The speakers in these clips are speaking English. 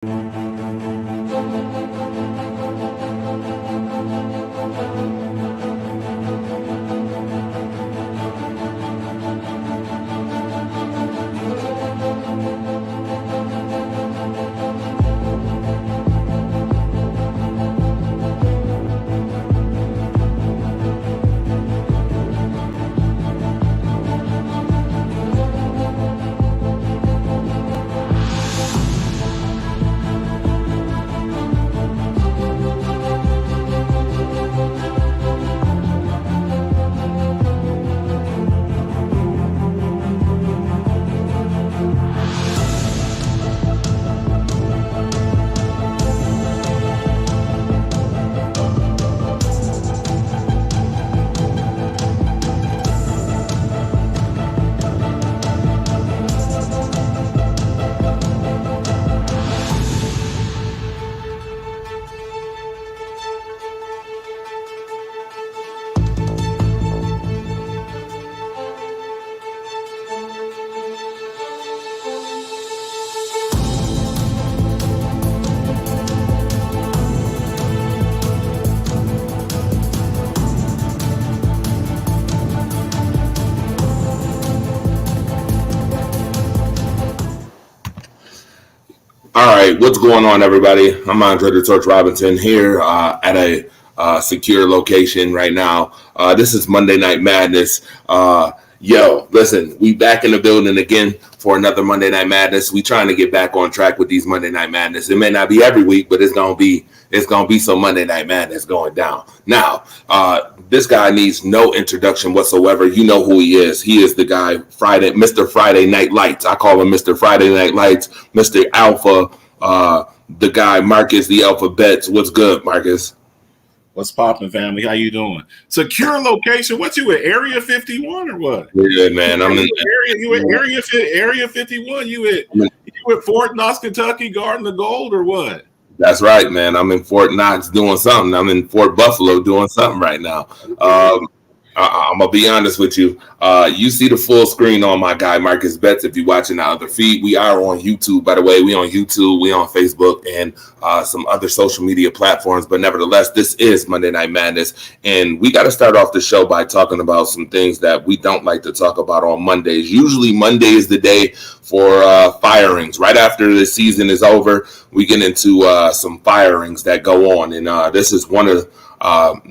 All right, what's going on, everybody? I'm Andre the Torch Robinson here at a secure location right now. This is Monday Night Madness. Listen, we back in the building again for another Monday Night Madness. We trying to get back on track with these Monday Night Madness. It may not be every week, but it's gonna be some Monday Night Madness going down. Now, this guy needs no introduction whatsoever. You know who he is. He is the guy, Mr. Friday Night Lights. I call him Mr. Friday Night Lights, Mr. Alpha, the guy, Marcus, the Alphabets. What's good, Marcus? What's poppin', family? How you doing? Secure location. What you at? Area 51 or what? Yeah, man. I'm in Area 51. You at Fort Knox, Kentucky, guarding the gold or what? That's right, man. I'm in Fort Knox doing something. I'm in Fort Buffalo doing something right now. I'm going to be honest with you. You see the full screen on my guy, Marcus Betts, if you're watching the other feed. We are on YouTube, by the way. We on YouTube, we on Facebook, and some other social media platforms. But nevertheless, this is Monday Night Madness. And we got to start off the show by talking about some things that we don't like to talk about on Mondays. Usually Monday is the day for firings. Right after the season is over, we get into some firings that go on. And this is one of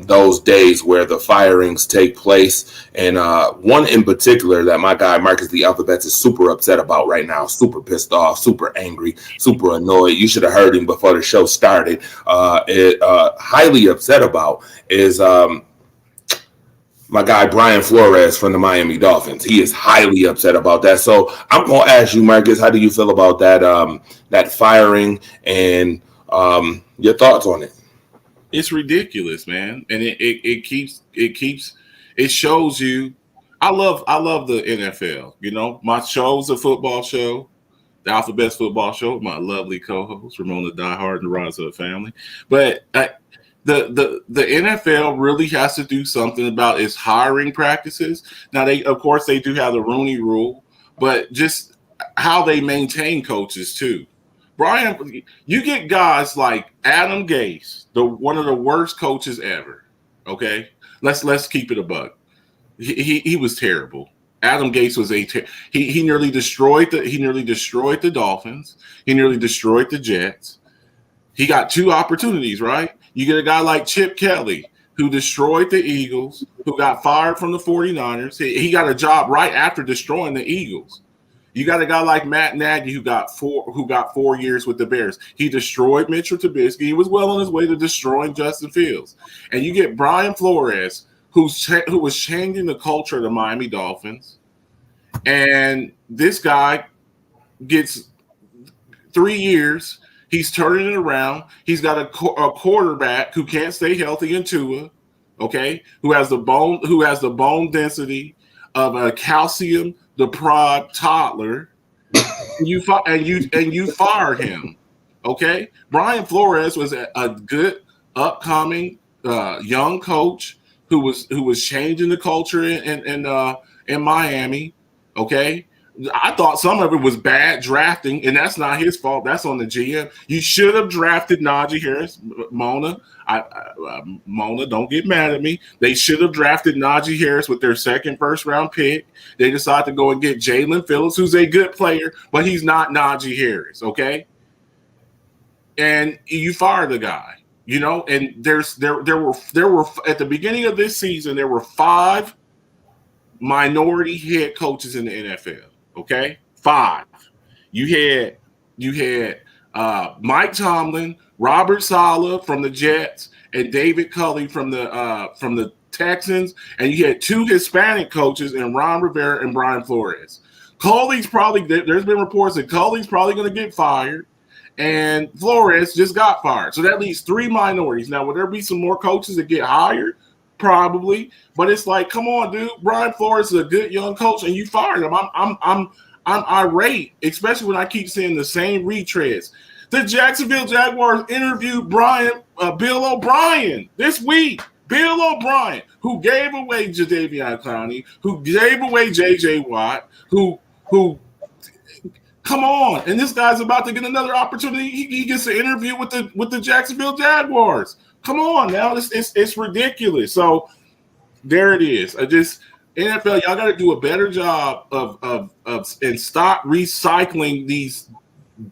those days where the firings take place, and one in particular that my guy Marcus the Alphabets is super upset about right now, super pissed off, super angry, super annoyed. You should have heard him before the show started. Highly upset about is my guy Brian Flores from the Miami Dolphins. He is highly upset about that. So I'm going to ask you, Marcus, how do you feel about that firing and your thoughts on it? It's ridiculous, man, and it shows you. I love the NFL. You know, my show's a football show, the Alphabets football show. My lovely co-host Ramona Diehard and the Rise of the Family. But the NFL really has to do something about its hiring practices. Now, of course they do have the Rooney Rule, but just how they maintain coaches too. Brian, you get guys like Adam Gase, one of the worst coaches ever. Okay, let's keep it a buck. He was terrible. Adam Gase was he nearly destroyed the Dolphins. He nearly destroyed the Jets. He got two opportunities, right? You get a guy like Chip Kelly, who destroyed the Eagles, who got fired from the 49ers. He got a job right after destroying the Eagles. You got a guy like Matt Nagy who got 4 years with the Bears. He destroyed Mitchell Trubisky. He was well on his way to destroying Justin Fields. And you get Brian Flores, who was changing the culture of the Miami Dolphins. And this guy gets 3 years. He's turning it around. He's got a quarterback who can't stay healthy in Tua, okay, who has the bone density of a calcium deprived toddler, and you fired him. Okay, Brian Flores was a good upcoming young coach who was changing the culture in Miami. Okay, I thought some of it was bad drafting, and that's not his fault. That's on the GM. You should have drafted Najee Harris, Mona. Mona, don't get mad at me. They should have drafted Najee Harris with their second first-round pick. They decided to go and get Jalen Phillips, who's a good player, but he's not Najee Harris, okay? And you fire the guy, you know. And there were at the beginning of this season there were 5 minority head coaches in the NFL. Okay, 5. You had Mike Tomlin, Robert Saleh from the Jets, and David Culley from the Texans, and you had 2 Hispanic coaches in Ron Rivera and Brian Flores. Culley's probably, there's been reports that Culley's probably going to get fired, and Flores just got fired. So that leaves 3 minorities. Now, will there be some more coaches that get hired? Probably, but it's like, come on, dude. Brian Flores is a good young coach, and you fired him. I'm irate, especially when I keep seeing the same retreads. The Jacksonville Jaguars interviewed Bill O'Brien this week. Bill O'Brien, who gave away Jadeveon Clowney, who gave away J.J. Watt, who come on, and this guy's about to get another opportunity. He gets an interview with the Jacksonville Jaguars. Come on now, it's ridiculous. So there it is. NFL, y'all got to do a better job of and stop recycling these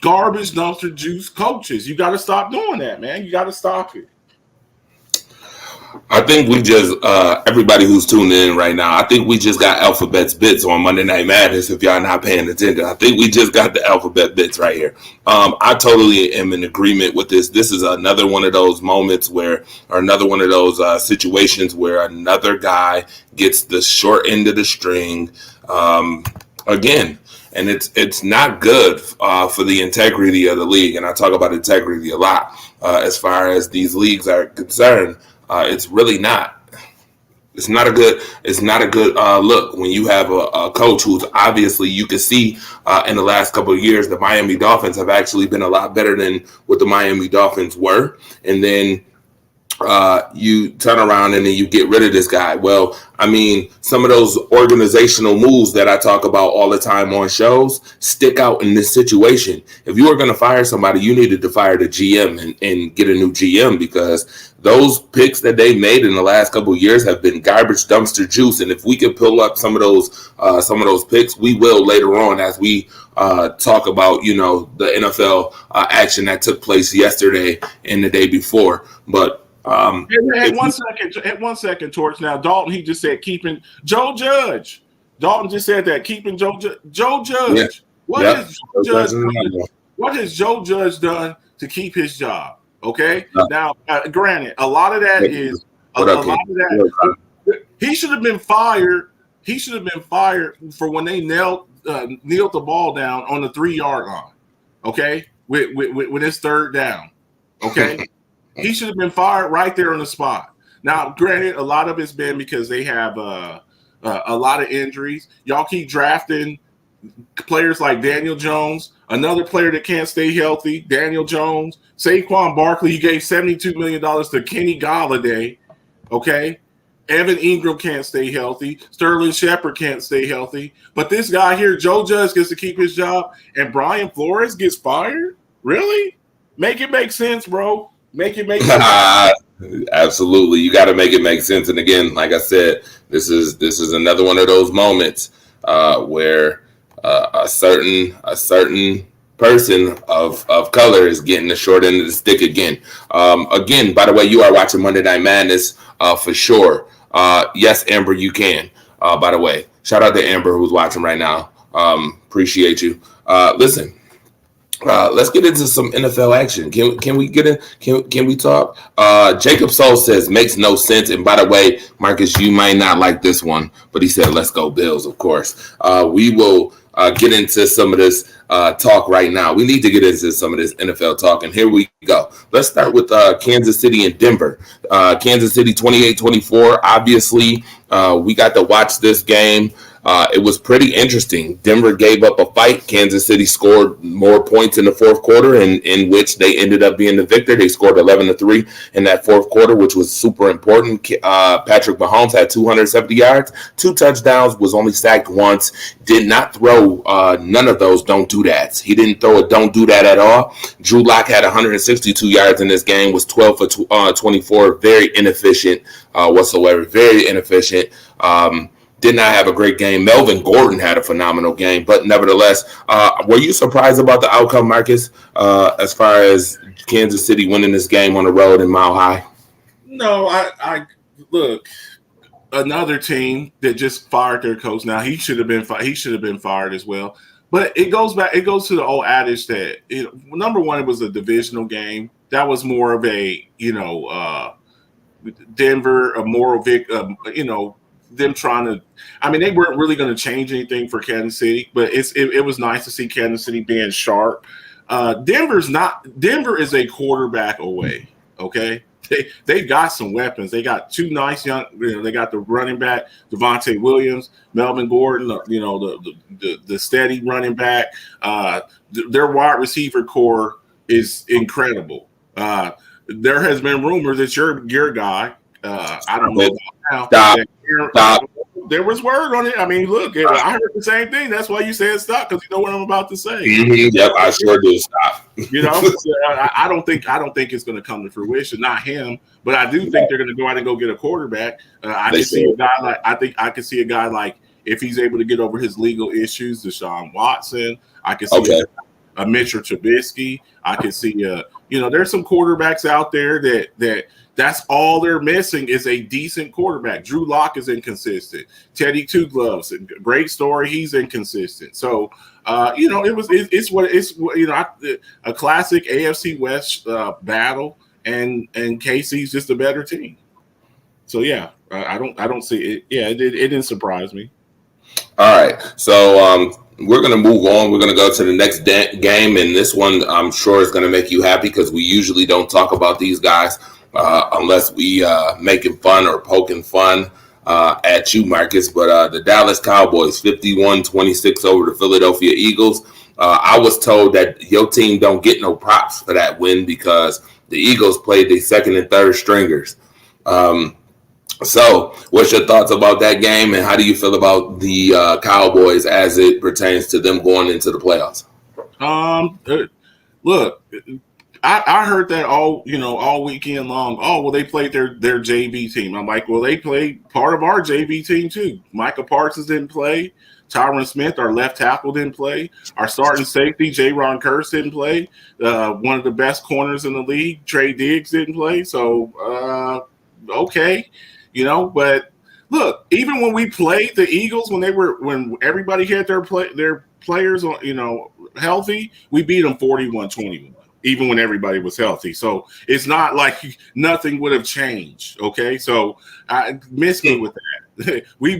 garbage dumpster juice coaches. You got to stop doing that, man. You got to stop it. I think we just, everybody who's tuning in right now, I think we just got Alphabet's Bits on Monday Night Madness. If y'all not paying attention, I think we just got the Alphabet Bits right here. I totally am in agreement with this. This is another one of those moments or another one of those situations where another guy gets the short end of the string again. And it's not good for the integrity of the league. And I talk about integrity a lot as far as these leagues are concerned. It's really not. It's not a good look when you have a coach who's obviously, you can see in the last couple of years, the Miami Dolphins have actually been a lot better than what the Miami Dolphins were. And then you turn around and then you get rid of this guy. Well, I mean, some of those organizational moves that I talk about all the time on shows stick out in this situation. If you were going to fire somebody, you needed to fire the GM and get a new GM, because those picks that they made in the last couple of years have been garbage dumpster juice. And if we could pull up some of those picks, we will later on as we talk about, you know, the NFL action that took place yesterday and the day before. But At 1 second, Torch. Now, Dalton, he just said keeping Joe Judge. Dalton just said that, keeping Joe Judge. Yeah. What has Joe Judge done to keep his job? Okay. Now, granted, a lot of that is he should have been fired. He should have been fired for when they kneeled the ball down on the 3-yard line. Okay, with his 3rd down. Okay. He should have been fired right there on the spot. Now, granted, a lot of it's been because they have a lot of injuries. Y'all keep drafting players like Daniel Jones, another player that can't stay healthy, Daniel Jones, Saquon Barkley. He gave $72 million to Kenny Golladay, okay? Evan Ingram can't stay healthy. Sterling Shepard can't stay healthy. But this guy here, Joe Judge, gets to keep his job, and Brian Flores gets fired? Really? Make it make sense, bro. Make it make sense. Absolutely. You got to make it make sense. And again, like I said, this is another one of those moments where a certain person of color is getting the short end of the stick again. Again, by the way, you are watching Monday Night Madness for sure. Yes, Amber, you can. By the way, shout out to Amber who's watching right now. Appreciate you. Listen. Let's get into some NFL action. Can we get in? Can we talk? Jacob Soul says makes no sense. And by the way, Marcus, you might not like this one, but he said let's go Bills. Of course, we will get into some of this talk right now. We need to get into some of this NFL talk, and here we go. Let's start with Kansas City and Denver. Kansas City 28-24. Obviously, we got to watch this game. It was pretty interesting. Denver gave up a fight. Kansas City scored more points in the fourth quarter, in which they ended up being the victor. They scored 11-3 in that fourth quarter, which was super important. Patrick Mahomes had 270 yards, 2 touchdowns, was only sacked once, did not throw none of those don't do that's. He didn't throw a don't do that at all. Drew Lock had 162 yards in this game, was 12 for 24, very inefficient whatsoever, very inefficient. Did not have a great game. Melvin Gordon had a phenomenal game, but nevertheless, were you surprised about the outcome, Marcus, as far as Kansas City winning this game on the road in Mile High? No, I look, another team that just fired their coach. Now he should have been fired as well. But it goes to the old adage that number one, it was a divisional game. That was more of a Denver, a moral them trying to. I mean, they weren't really going to change anything for Kansas City, but it was nice to see Kansas City being sharp. Denver is a quarterback away. Okay, they got some weapons. They got 2 nice young. They got the running back Devontae Williams, Melvin Gordon. The steady running back. Their wide receiver core is incredible. There has been rumors that your guy. I don't know about now. Stop. There was word on it. I mean, look, I heard the same thing. That's why you said stop, because you know what I'm about to say. Mm-hmm. Yep, I sure do. Stop. I don't think it's going to come to fruition. Not him, but I do think they're going to go out and go get a quarterback. I can see a guy like if he's able to get over his legal issues, Deshaun Watson. I can see a Mitchell Trubisky. I can see there's some quarterbacks out there that's all they're missing is a decent quarterback. Drew Lock is inconsistent. Teddy Two Gloves, great story. He's inconsistent. So, a classic AFC West battle, and KC's just a better team. So yeah, I don't see it. Yeah, it didn't surprise me. All right, so we're going to move on. We're going to go to the next game, and this one I'm sure is going to make you happy because we usually don't talk about these guys. Unless we making fun or poking fun at you, Marcus. But the Dallas Cowboys, 51-26 over the Philadelphia Eagles. I was told that your team don't get no props for that win because the Eagles played the second and third stringers. So what's your thoughts about that game, and how do you feel about the Cowboys as it pertains to them going into the playoffs? Look, I heard that all weekend long. Oh, well, they played their JV team. I'm like, well, they played part of our JV team too. Micah Parsons didn't play. Tyron Smith, our left tackle, didn't play. Our starting safety, J-Ron Curse, didn't play. One of the best corners in the league, Trey Diggs, didn't play. So, okay, But look, even when we played the Eagles, when everybody had their players on, healthy, we beat them 41-21. Even when everybody was healthy. So it's not like nothing would have changed. Okay. So I miss me with that. we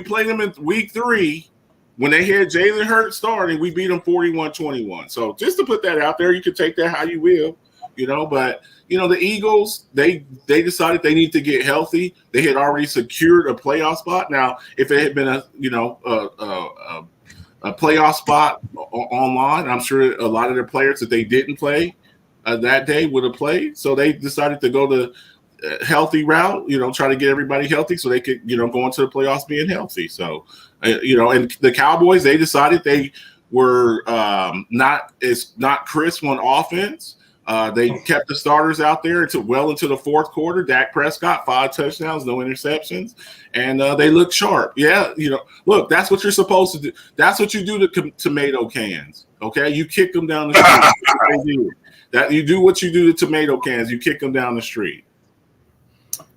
played them in week 3 when they had Jalen Hurts starting, we beat them 41-21. So just to put that out there, you can take that how you will, but the Eagles, they decided they need to get healthy. They had already secured a playoff spot. Now, if it had been a playoff spot online, I'm sure a lot of the players that they didn't play that day would have played. So they decided to go the healthy route, try to get everybody healthy so they could, go into the playoffs being healthy. So, and the Cowboys, they decided they were not crisp on offense. They kept the starters out there well into the fourth quarter. Dak Prescott, 5 touchdowns, no interceptions, and they looked sharp. Yeah, look, that's what you're supposed to do. That's what you do to tomato cans. Okay, you kick them down the street. That you do what you do to tomato cans. You kick them down the street.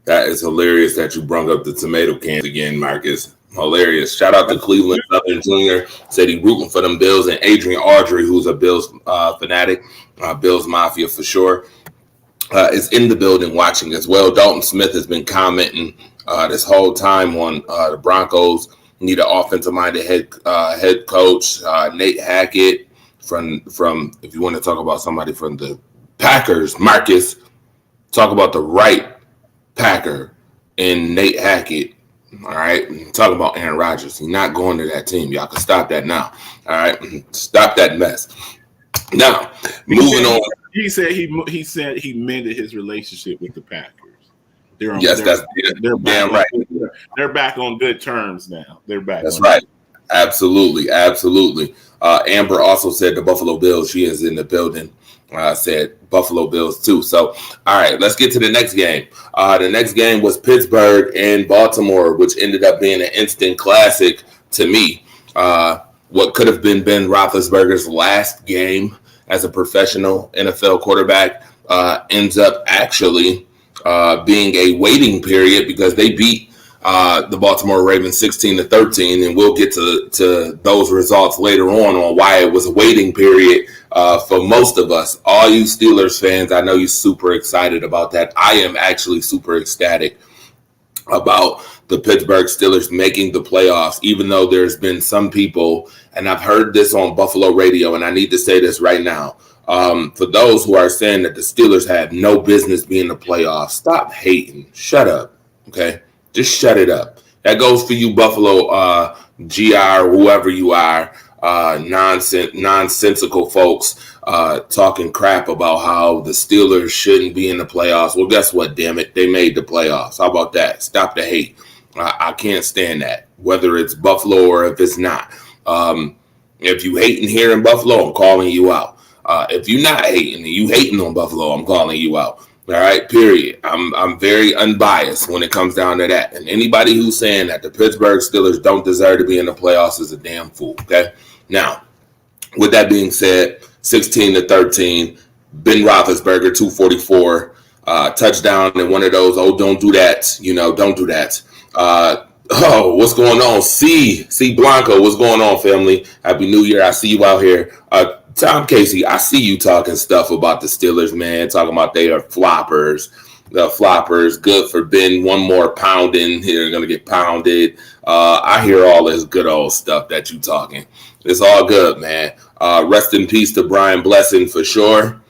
That is hilarious that you brought up the tomato cans again, Marcus. Hilarious. Shout out to Cleveland Southern Jr. Said he rooting for them Bills, and Adrian Audrey, who's a Bills fanatic, Bills Mafia for sure, is in the building watching as well. Dalton Smith has been commenting this whole time on the Broncos need an offensive-minded head coach. Nate Hackett from if you want to talk about somebody from the Packers, Marcus, talk about the right Packer in Nate Hackett. All right, talking about Aaron Rodgers. He's not going to that team. Y'all can stop that now. All right, stop that mess. Now, moving on. He said he mended his relationship with the Packers. They're damn right. They're back on good terms now. They're back. That's right. Absolutely. Amber also said the Buffalo Bills. She is in the building. Said Buffalo Bills too. So, all right, let's get to the next game. The next game was Pittsburgh and Baltimore, which ended up being an instant classic to me. What could have been Ben Roethlisberger's last game as a professional NFL quarterback ends up actually being a waiting period because they beat the Baltimore Ravens 16-13, and we'll get to those results later on why it was a waiting period for most of us. All you Steelers fans, I know you're super excited about that. I am actually super ecstatic about the Pittsburgh Steelers making the playoffs, even though there's been some people, and I've heard this on Buffalo Radio, and I need to say this right now. For those who are saying that the Steelers have no business being in the playoffs, stop hating. Shut up, okay? Just shut it up. That goes for you, Buffalo GR, whoever you are, nonsensical folks talking crap about how the Steelers shouldn't be in the playoffs. Well, guess what, damn it? They made the playoffs. How about that? Stop the hate. I can't stand that, whether it's Buffalo or if it's not. If you hating here in Buffalo, I'm calling you out. If you're not hating and you hating on Buffalo, I'm calling you out. All right, period. I'm very unbiased when it comes down to that. And anybody who's saying that the Pittsburgh Steelers don't deserve to be in the playoffs is a damn fool. Okay. Now, with that being said, 16-13, Ben Roethlisberger, 244, touchdown, and one of those, don't do that. Don't do that. What's going on? C Blanco, what's going on, family? Happy New Year. I see you out here. Tom Casey, I see you talking stuff about the Steelers, man, talking about they are floppers. The floppers, good for Ben. One more pounding. They're going to get pounded. I hear all this good old stuff that you talking. It's all good, man. Rest in peace to Brian Blessing for sure.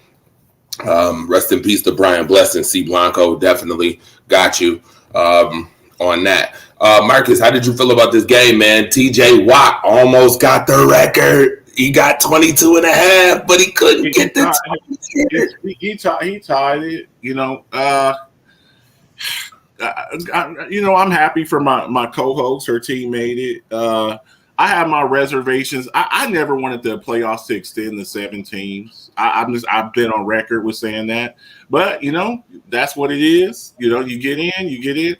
Rest in peace to Brian Blessing. C. Blanco, definitely got you on that. Marcus, how did you feel about this game, man? TJ Watt almost got the record. He got 22 and a half, but he couldn't get the he tied it, I'm happy for my co-host. Her team made it. I have my reservations. I never wanted the playoffs to extend to 7 teams. I've been on record with saying that, but that's what it is. You get in.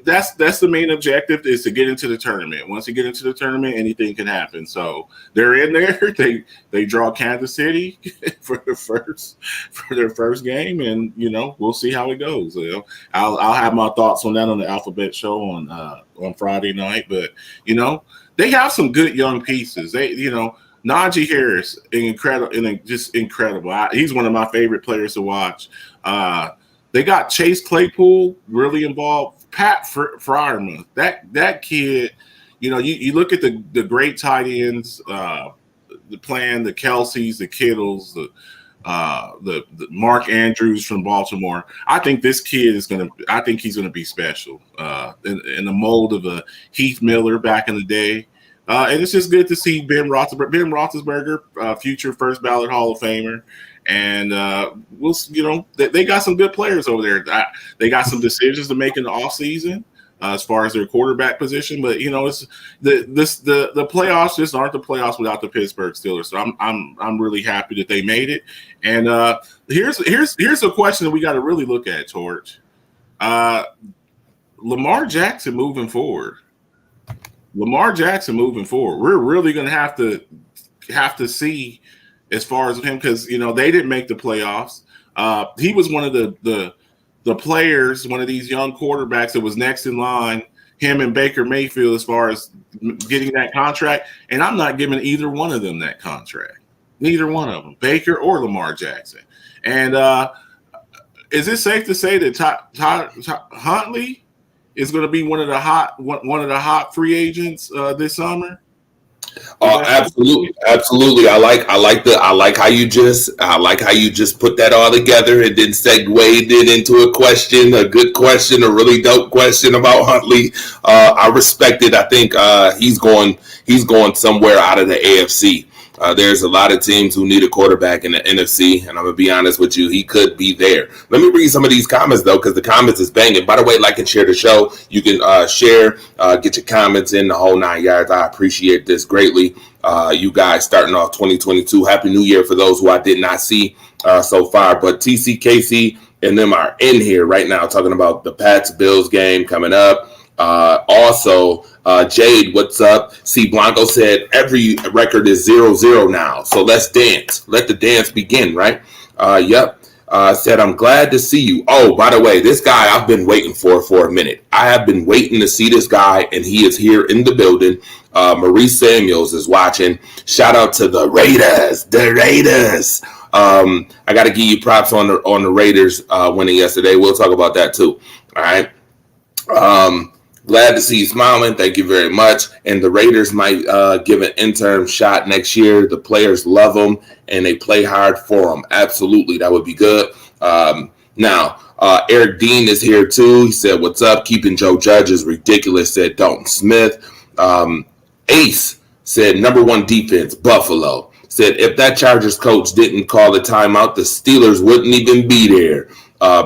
That's the main objective, is to get into the tournament. Once you get into the tournament, anything can happen. So they're in there. They draw Kansas City for their first game, and we'll see how it goes. I'll have my thoughts on that on the Alphabet Show on Friday night, but they have some good young pieces. Najee Harris, just incredible. He's one of my favorite players to watch. They got Chase Claypool really involved. Pat Freiermuth, that kid. You look at the great tight ends, the Kelce's, the Kittles, the Mark Andrews from Baltimore. I think this kid he's gonna be special in the mold of a Heath Miller back in the day. And it's just good to see Ben Roethlisberger, future first ballot Hall of Famer. And they got some good players over there. They got some decisions to make in the offseason as far as their quarterback position. But it's the playoffs just aren't the playoffs without the Pittsburgh Steelers. So I'm really happy that they made it. And here's a question that we got to really look at, Torch. Lamar Jackson moving forward. We're really going to have to see as far as him, because they didn't make the playoffs. He was one of the players, one of these young quarterbacks that was next in line, him and Baker Mayfield, as far as getting that contract. And I'm not giving either one of them that contract. Neither one of them, Baker or Lamar Jackson. And is it safe to say that Huntley is going to be one of the hot free agents this summer? Absolutely, absolutely. I like how you just put that all together and then segued it into a good question, a really dope question about Huntley. I respect it. I think he's going somewhere out of the AFC. There's a lot of teams who need a quarterback in the NFC, and I'm gonna be honest with you, he could be there. Let me read some of these comments though, because the comments is banging. By the way, like and share the show. You can share, get your comments in the whole 9 yards. I appreciate this greatly. You guys starting off 2022. Happy New Year for those who I did not see so far. But TCKC and them are in here right now talking about the Pats Bills game coming up. Also, Jade, what's up? C. Blanco said every record is 0-0 now. So let's dance. Let the dance begin, right? Yep. Said, I'm glad to see you. Oh, by the way, this guy I've been waiting for a minute. I have been waiting to see this guy, and he is here in the building. Maurice Samuels is watching. Shout out to the Raiders. The Raiders. I got to give you props on the Raiders winning yesterday. We'll talk about that too. All right. Glad to see you smiling. Thank you very much. And the Raiders might give an interim shot next year. The players love them, and they play hard for them. Absolutely. That would be good. Now, Eric Dean is here, too. He said, what's up? Keeping Joe Judge is ridiculous, said Dalton Smith. Ace said, number one defense, Buffalo. Said, if that Chargers coach didn't call the timeout, the Steelers wouldn't even be there.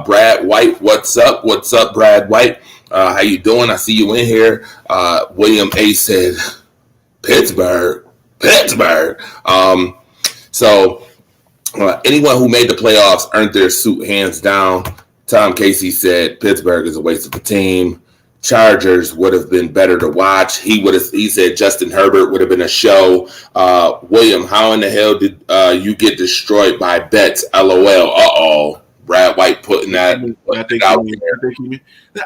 Brad White, what's up? What's up, Brad White? How you doing? I see you in here. William A. said, Pittsburgh. So anyone who made the playoffs earned their suit hands down. Tom Casey said Pittsburgh is a waste of a team. Chargers would have been better to watch. He said Justin Herbert would have been a show. William, how in the hell did you get destroyed by bets? LOL. Uh-oh. Brad White putting that out there.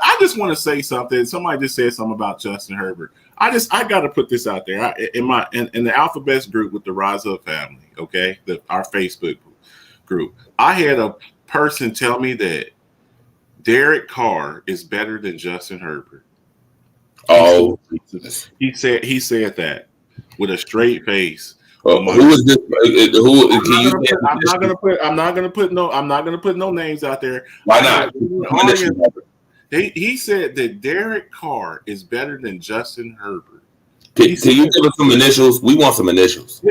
I just want to say something. Somebody just said something about Justin Herbert. I got to put this out there in the Alphabets group with the Rise Up family. Okay, our Facebook group. I had a person tell me that Derek Carr is better than Justin Herbert. Oh, he said that with a straight face. Who is this? I'm not gonna put no names out there. Why not? He said that Derek Carr is better than Justin Herbert. Can you give us some initials? We want some initials.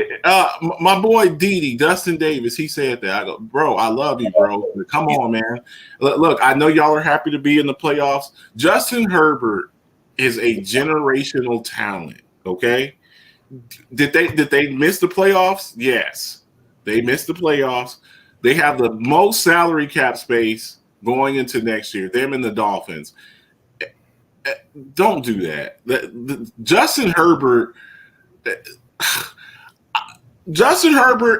My boy Didi, Dustin Davis, he said that. I go, bro, I love you, bro. Come on, man. Look, I know y'all are happy to be in the playoffs. Justin Herbert is a generational talent. Okay. Did they miss the playoffs? Yes, they missed the playoffs. They have the most salary cap space going into next year. Them and the Dolphins. Don't do that. Justin Herbert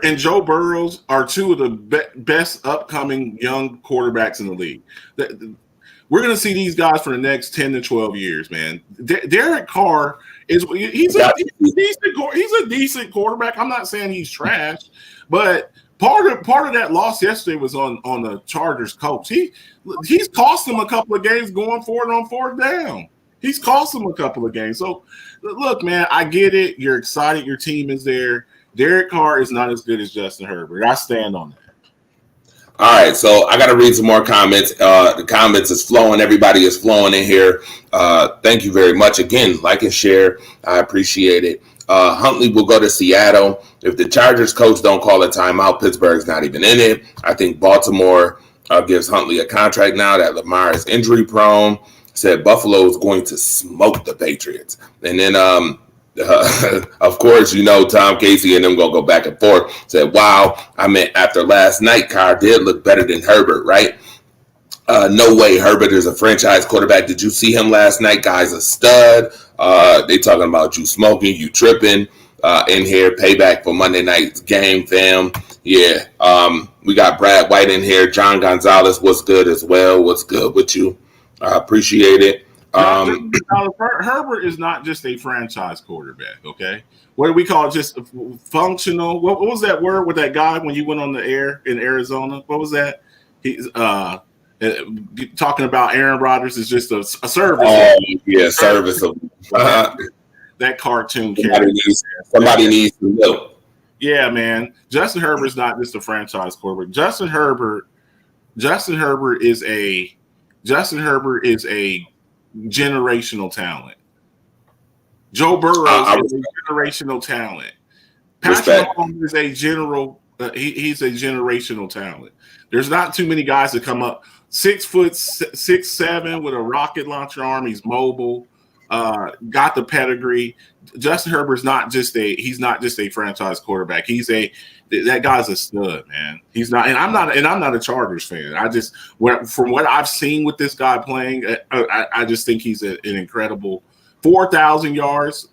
and Joe Burrows are two of the best upcoming young quarterbacks in the league. We're going to see these guys for the next 10 to 12 years, man. Derek Carr he's a decent quarterback. I'm not saying he's trash, but part of that loss yesterday was on the Chargers coach. He's cost them a couple of games going forward on fourth down. He's cost them a couple of games. So look, man, I get it. You're excited. Your team is there. Derek Carr is not as good as Justin Herbert. I stand on that. All right, so I got to read some more comments. The comments is flowing. Everybody is flowing in here. Thank you very much. Again, like and share. I appreciate it. Huntley will go to Seattle. If the Chargers coach don't call a timeout, Pittsburgh's not even in it. I think Baltimore gives Huntley a contract now that Lamar is injury prone. Said Buffalo is going to smoke the Patriots. And then of course, Tom Casey and them gonna go back and forth. Said, wow, I mean, after last night, Carr did look better than Herbert, right? No way Herbert is a franchise quarterback. Did you see him last night? Guy's a stud. They talking about you smoking, you tripping in here. Payback for Monday night's game, fam. Yeah. We got Brad White in here. John Gonzalez, what's good as well? What's good with you? I appreciate it. Herbert is not just a franchise quarterback, okay? What do we call it? Just functional? What was that word with that guy when you went on the air in Arizona? What was that? He's talking about Aaron Rodgers is just a service. Oh, yeah, service. that cartoon Somebody character. needs to know. Yeah, man. Justin Herbert's not just a franchise quarterback. Justin Herbert is a generational talent. Joe Burrow is a generational talent. Patrick Mahomes is a he's a generational talent. There's not too many guys that come up 6'7" with a rocket launcher arm. He's mobile, got the pedigree. Justin Herbert's not just a franchise quarterback. That guy's a stud, man. He's not, and I'm not a Chargers fan. From what I've seen with this guy playing, I just think he's an incredible 4,000 yards,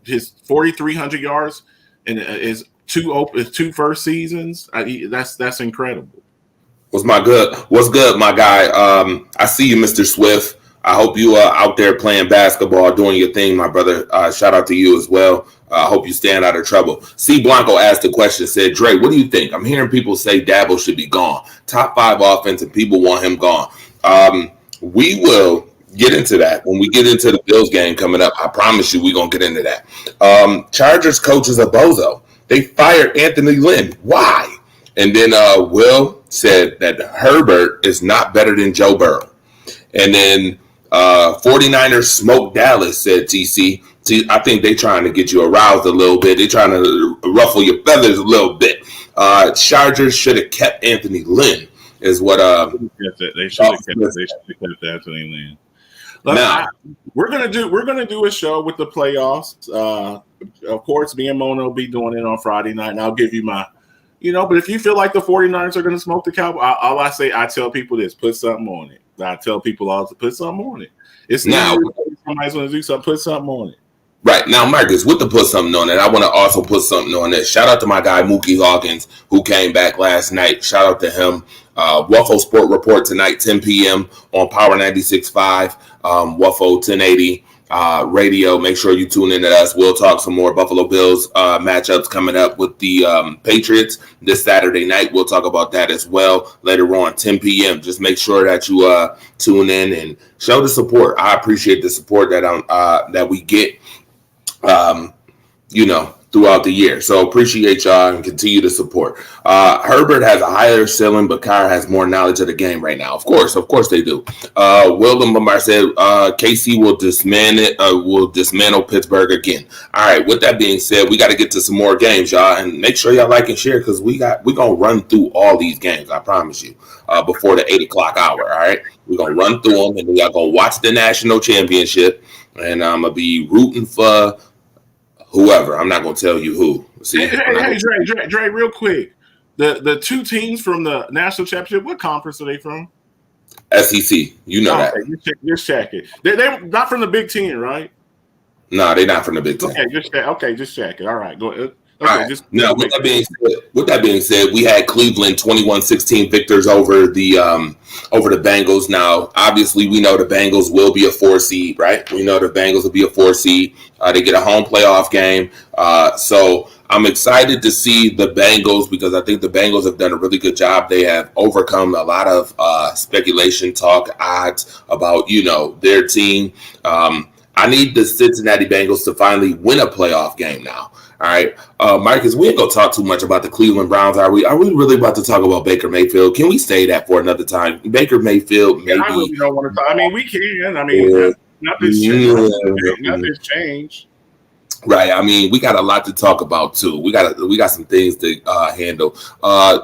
his 4,300 yards, and his two first seasons. That's incredible. What's good, my guy? I see you, Mr. Swift. I hope you are out there playing basketball, doing your thing, my brother. Shout out to you as well. I hope you stand out of trouble. C. Blanco asked a question, said, Dre, what do you think? I'm hearing people say Dabo should be gone. Top 5 offense, and people want him gone. We will get into that when we get into the Bills game coming up. I promise you we're going to get into that. Chargers coach is a bozo. They fired Anthony Lynn. Why? And then Will said that Herbert is not better than Joe Burrow. And then 49ers smoke Dallas, said TC. I think they're trying to get you aroused a little bit. They're trying to ruffle your feathers a little bit. Chargers should have kept Anthony Lynn, is what they should have kept Anthony Lynn. Now, we're gonna do a show with the playoffs. Of course, me and Mono will be doing it on Friday night, and I'll give you my, but if you feel like the 49ers are going to smoke the Cowboys, I tell people this: put something on it. I tell people all to put something on it. It's now somebody's going to do something. Put something on it. Right now, Marcus, with the put something on it, I want to also put something on it. Shout out to my guy Mookie Hawkins, who came back last night. Shout out to him. Waffle Sport Report tonight, 10 p.m. on Power 96.5, Waffle 1080 radio. Make sure you tune in to us. We'll talk some more Buffalo Bills matchups coming up with the Patriots this Saturday night. We'll talk about that as well later on, 10 p.m. Just make sure that you tune in and show the support. I appreciate the support that we get, throughout the year. So appreciate y'all and continue to support. Herbert has a higher ceiling, but Kyler has more knowledge of the game right now. Of course they do. William Bombard said KC will dismantle Pittsburgh again. All right. With that being said, we got to get to some more games, y'all, and make sure y'all like and share because we're gonna run through all these games. I promise you. Before the 8 o'clock hour. All right. We're gonna run through them, and y'all gonna watch the national championship, and I'm gonna be rooting for whoever. I'm not going to tell you who. See, hey, Dre, real quick. The two teams from the national championship, what conference are they from? SEC. You know that. Just check it. They're not from the Big Ten, right? No, they're not from the Big Ten. Just check it. All right, go ahead. Okay, right. Now, with that being said, we had Cleveland 21-16 victors over the Bengals. Now, obviously, we know the Bengals will be a 4 seed, right? We know the Bengals will be a 4 seed. They get a home playoff game. So I'm excited to see the Bengals because I think the Bengals have done a really good job. They have overcome a lot of speculation, talk, odds about, their team. I need the Cincinnati Bengals to finally win a playoff game now. All right, Marcus, we ain't gonna talk too much about the Cleveland Browns, are we? Are we really about to talk about Baker Mayfield? Can we say that for another time? Baker Mayfield, maybe. I really don't want to talk. I mean, we can. I mean, nothing's changed. Nothing's changed. Right. I mean, we got a lot to talk about too. We got some things to handle.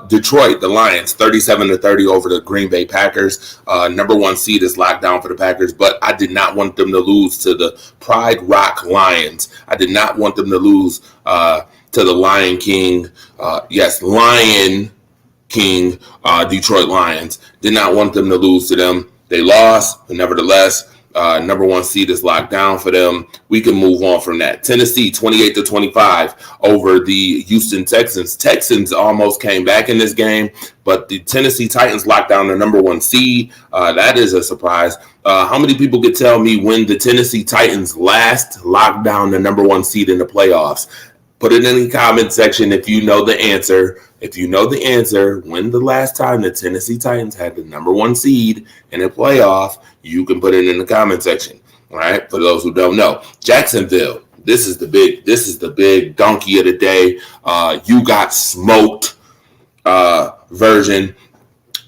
Detroit, the Lions, 37-30 over the Green Bay Packers. Number 1 seed is locked down for the Packers, but I did not want them to lose to the Pride Rock Lions. I did not want them to lose to the Lion King. Lion King, Detroit Lions. Did not want them to lose to them. They lost, but nevertheless, number 1 seed is locked down for them. We can move on from that. Tennessee 28-25 over the Houston Texans. Texans almost came back in this game, but the Tennessee Titans locked down the number 1 seed. That is a surprise. How many people could tell me when the Tennessee Titans last locked down the number 1 seed in the playoffs? Put it in the comment section if you know the answer. If you know the answer, when the last time the Tennessee Titans had the number 1 seed in a playoff, you can put it in the comment section. All right, for those who don't know, Jacksonville. This is the big donkey of the day. You got smoked version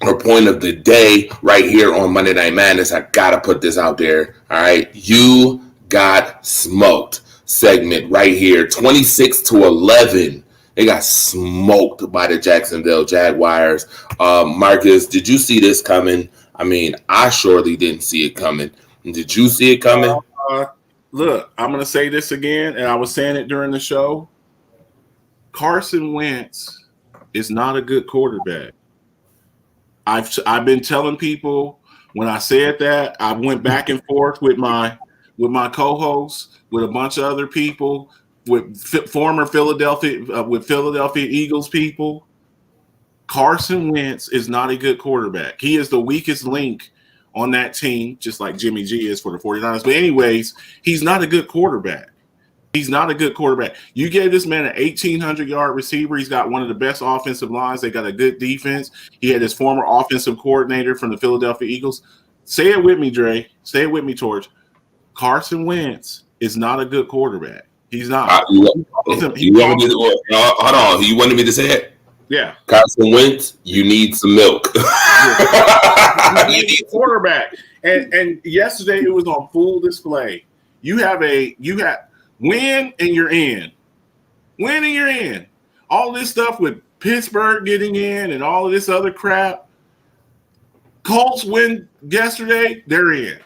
or point of the day right here on Monday Night Madness. I gotta put this out there. All right, you got smoked segment right here, 26-11. They got smoked by the Jacksonville Jaguars. Marcus, did you see this coming? I mean, I surely didn't see it coming. Did you see it coming? Look, I'm going to say this again, and I was saying it during the show. Carson Wentz is not a good quarterback. I've been telling people when I said that, I went back and forth with my co-hosts, with a bunch of other people, with former Philadelphia Eagles people. Carson Wentz is not a good quarterback. He is the weakest link on that team, just like Jimmy G is for the 49ers. But anyways, he's not a good quarterback. He's not a good quarterback. You gave this man an 1,800-yard receiver. He's got one of the best offensive lines. They got a good defense. He had his former offensive coordinator from the Philadelphia Eagles. Say it with me, Dre. Say it with me, Torch. Carson Wentz is not a good quarterback. He's not. Hold on. You wanted me to say it? Yeah. Carson Wentz, you need some milk. You need a quarterback. And yesterday it was on full display. You have win and you're in. Win and you're in. All this stuff with Pittsburgh getting in and all of this other crap. Colts win yesterday, they're in.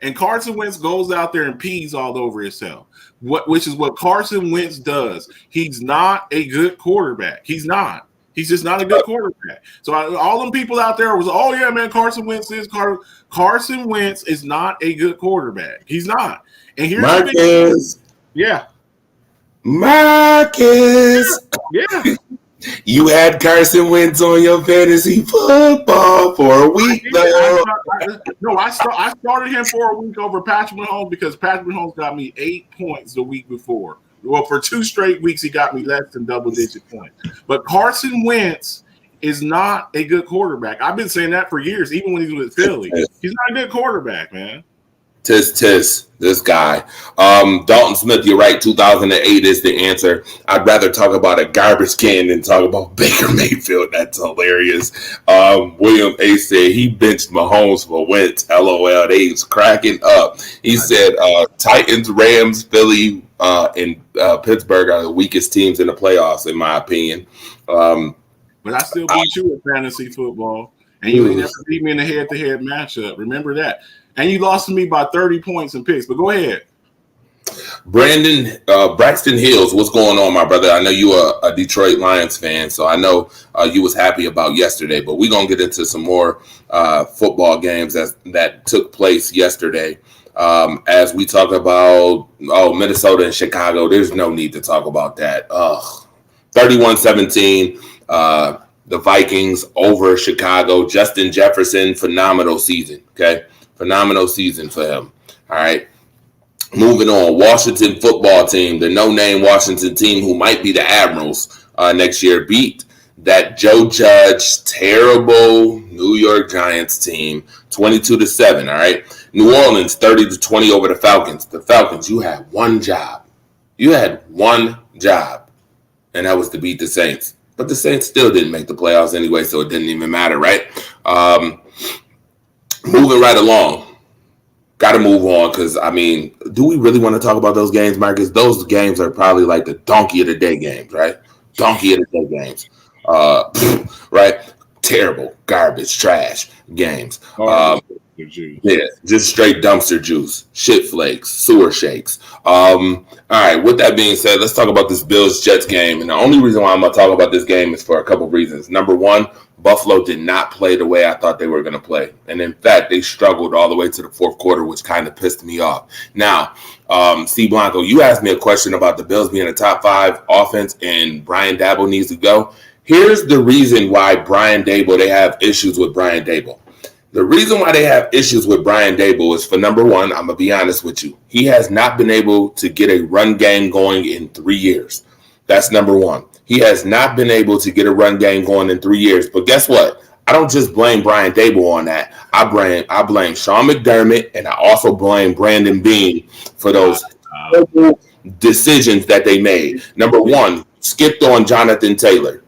And Carson Wentz goes out there and pees all over himself, which is what Carson Wentz does. He's not a good quarterback. He's not. He's just not a good quarterback. So all them people out there was, oh, yeah, man, Carson Wentz is not a good quarterback. He's not. And here's Marcus. Yeah. Marcus. Yeah. You had Carson Wentz on your fantasy football for a week, though. I started him for a week over Patrick Mahomes because Patrick Mahomes got me 8 points the week before. Well, for 2 straight weeks, he got me less than double-digit points. But Carson Wentz is not a good quarterback. I've been saying that for years, even when he was with Philly. He's not a good quarterback, man. Tis, this guy. Dalton Smith, you're right. 2008 is the answer. I'd rather talk about a garbage can than talk about Baker Mayfield. That's hilarious. William A. said he benched Mahomes for Wentz. LOL. They was cracking up. He said Titans, Rams, Philly, and Pittsburgh are the weakest teams in the playoffs, in my opinion. But I still beat you in fantasy football. And you ain't never beat me in a head-to-head matchup. Remember that. And you lost to me by 30 points in picks. But go ahead. Braxton Hills, what's going on, my brother? I know you are a Detroit Lions fan, so I know you was happy about yesterday. But we're going to get into some more football games that took place yesterday. As we talk about, Minnesota and Chicago, there's no need to talk about that. 31-17. The Vikings over Chicago. Justin Jefferson, phenomenal season. Okay. Phenomenal season for him. All right. Moving on. Washington football team, the no-name Washington team who might be the Admirals next year, beat that Joe Judge terrible New York Giants team 22-7. All right. New Orleans 30-20 over the Falcons. The Falcons, you had one job. And that was to beat the Saints. But the Saints still didn't make the playoffs anyway, so it didn't even matter, right? Moving right along. Got to move on because, I mean, do we really want to talk about those games, Marcus? Those games are probably like the donkey of the day games, right? Donkey of the day games. Right? Terrible, garbage, trash games. Yeah, just straight dumpster juice, shit flakes, sewer shakes. All right, with that being said, let's talk about this Bills-Jets game. And the only reason why I'm going to talk about this game is for a couple of reasons. Number one, Buffalo did not play the way I thought they were going to play. And in fact, they struggled all the way to the fourth quarter, which kind of pissed me off. Now, C. Blanco, you asked me a question about the Bills being a top 5 offense and Brian Daboll needs to go. Here's the reason why they have issues with Brian Daboll. The reason why they have issues with Brian Daboll is, for number one, I'm going to be honest with you. He has not been able to get a run game going in 3 years. That's number one. He has not been able to get a run game going in 3 years. But guess what? I don't just blame Brian Dable on that. I blame Sean McDermott, and I also blame Brandon Beane for those decisions that they made. Number one, skipped on Jonathan Taylor.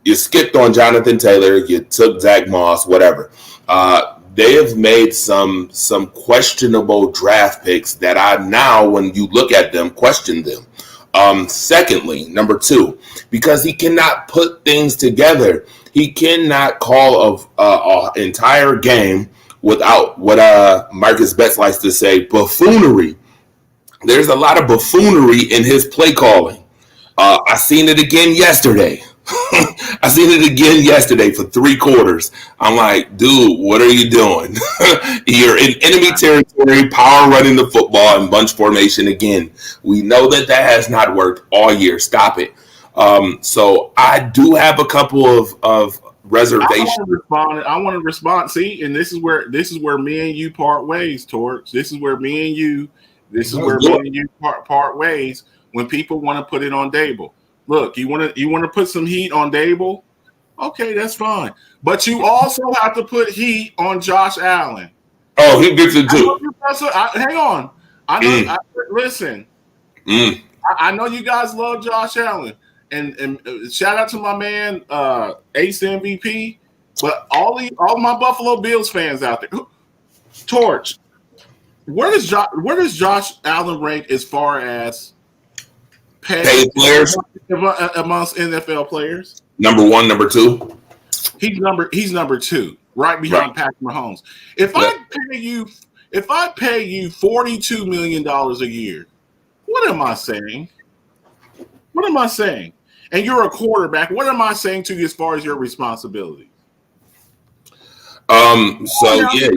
You skipped on Jonathan Taylor. You took Zach Moss, whatever. They have made some questionable draft picks that I now, when you look at them, question them. Secondly, number two, because he cannot put things together. He cannot call an entire game without what Marcus Betts likes to say, buffoonery. There's a lot of buffoonery in his play calling. I seen it again yesterday. I seen it again yesterday for 3 quarters. I'm like, dude, what are you doing? You're in enemy territory, power running the football and bunch formation again. We know that has not worked all year. Stop it. So I do have a couple of reservations. I want to respond. See, and this is where me and you part ways, Torch. This is where me and you part ways when people want to put it on Dable. Look, you want to put some heat on Dable? Okay, that's fine. But you also have to put heat on Josh Allen. Oh, he gets it too. Hang on. I know. Listen. I know you guys love Josh Allen, and shout out to my man Ace MVP. But all my Buffalo Bills fans out there, Torch. Where does Josh Allen rank as far as paid players amongst NFL players? Number 1, number 2. He's number 2, right behind Patrick Mahomes. If I pay you $42 million a year, what am I saying? What am I saying? And you're a quarterback. What am I saying to you as far as your responsibility? So yeah,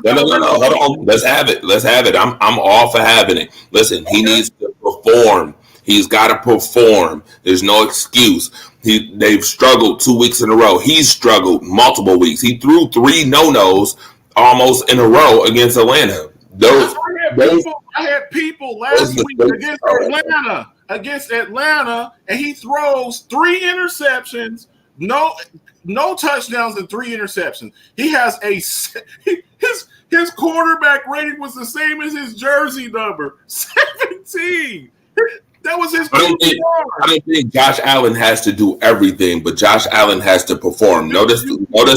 no, hold on. Let's have it. I'm all for having it. Listen, he needs to perform. He's got to perform. There's no excuse. They've struggled 2 weeks in a row. He's struggled multiple weeks. He threw 3 no-nos almost in a row against Atlanta. I had people last week against Atlanta, and he throws 3 interceptions, no touchdowns and 3 interceptions. He has his quarterback rating was the same as his jersey number, 17. That was his. I don't think Josh Allen has to do everything, but Josh Allen has to perform. Notice what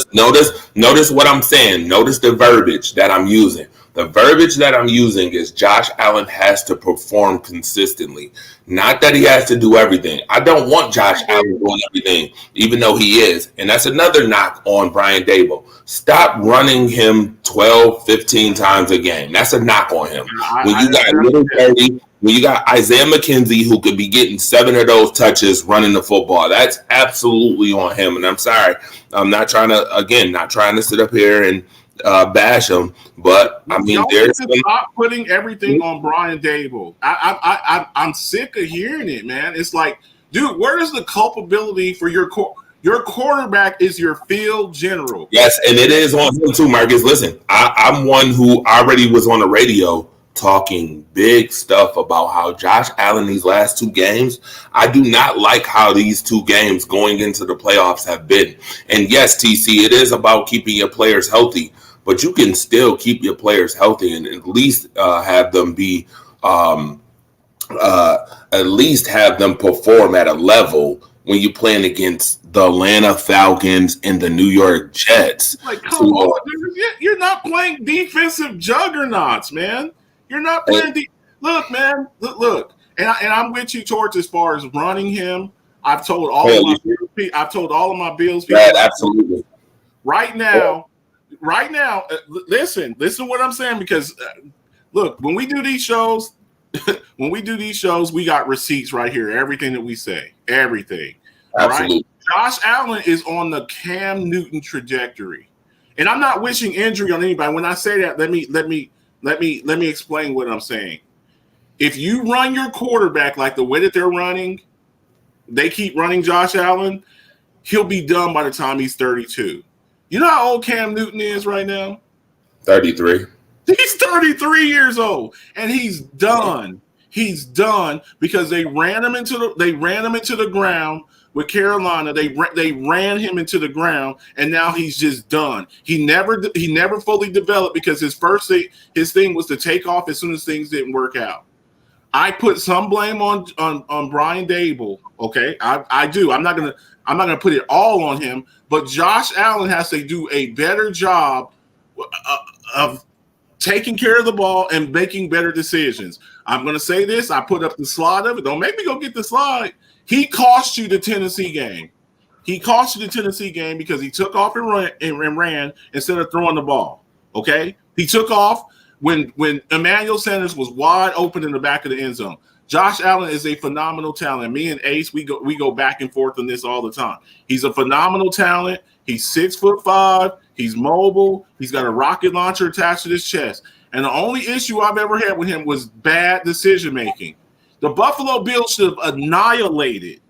I'm saying. Notice the verbiage that I'm using. The verbiage that I'm using is Josh Allen has to perform consistently. Not that he has to do everything. I don't want Josh Allen doing everything, even though he is. And that's another knock on Brian Dable. Stop running him 12, 15 times a game. That's a knock on him. When you got Isaiah McKenzie, who could be getting 7 of those touches running the football, that's absolutely on him. And I'm sorry. I'm not trying to sit up here and bash him, but I mean, there's stop putting everything on Brian Dable. I'm sick of hearing it, man. It's like, dude, where is the culpability for your quarterback? Is your field general? Yes, and it is on him too, Marcus. Listen, I'm one who already was on the radio talking big stuff about how Josh Allen these last 2 games, I do not like how these 2 games going into the playoffs have been. And yes, TC, it is about keeping your players healthy, but you can still keep your players healthy and at least have them be at least have them perform at a level when you're playing against the Atlanta Falcons and the New York Jets. Like, come on, dude. You're not playing defensive juggernauts, man. You're not playing look, man. Look. And I'm with you, Torch, as far as running him. I've told all of my Bills people. Right, absolutely. Right now, listen what I'm saying, because look, when we do these shows, we got receipts right here. Everything that we say, everything. Absolutely. Right? Josh Allen is on the Cam Newton trajectory, and I'm not wishing injury on anybody. When I say that, let me explain what I'm saying. If you run your quarterback like the way that they're running, they keep running Josh Allen, he'll be done by the time he's 32. You know how old Cam Newton is right now? 33. He's 33 years old, and he's done. He's done because they ran him into the ground with Carolina, they ran him into the ground, and now he's just done. He never fully developed because his thing was to take off as soon as things didn't work out. I put some blame on Brian Daboll. Okay, I do. I'm not gonna put it all on him, but Josh Allen has to do a better job of taking care of the ball and making better decisions. I'm going to say this. I put up the slide of it. Don't make me go get the slide. He cost you the Tennessee game. He cost you the Tennessee game because he took off and ran instead of throwing the ball. Okay? He took off when Emmanuel Sanders was wide open in the back of the end zone. Josh Allen is a phenomenal talent. Me and Ace, we go back and forth on this all the time. He's a phenomenal talent. He's 6'5". He's mobile. He's got a rocket launcher attached to his chest. And the only issue I've ever had with him was bad decision making. The Buffalo Bills should have annihilated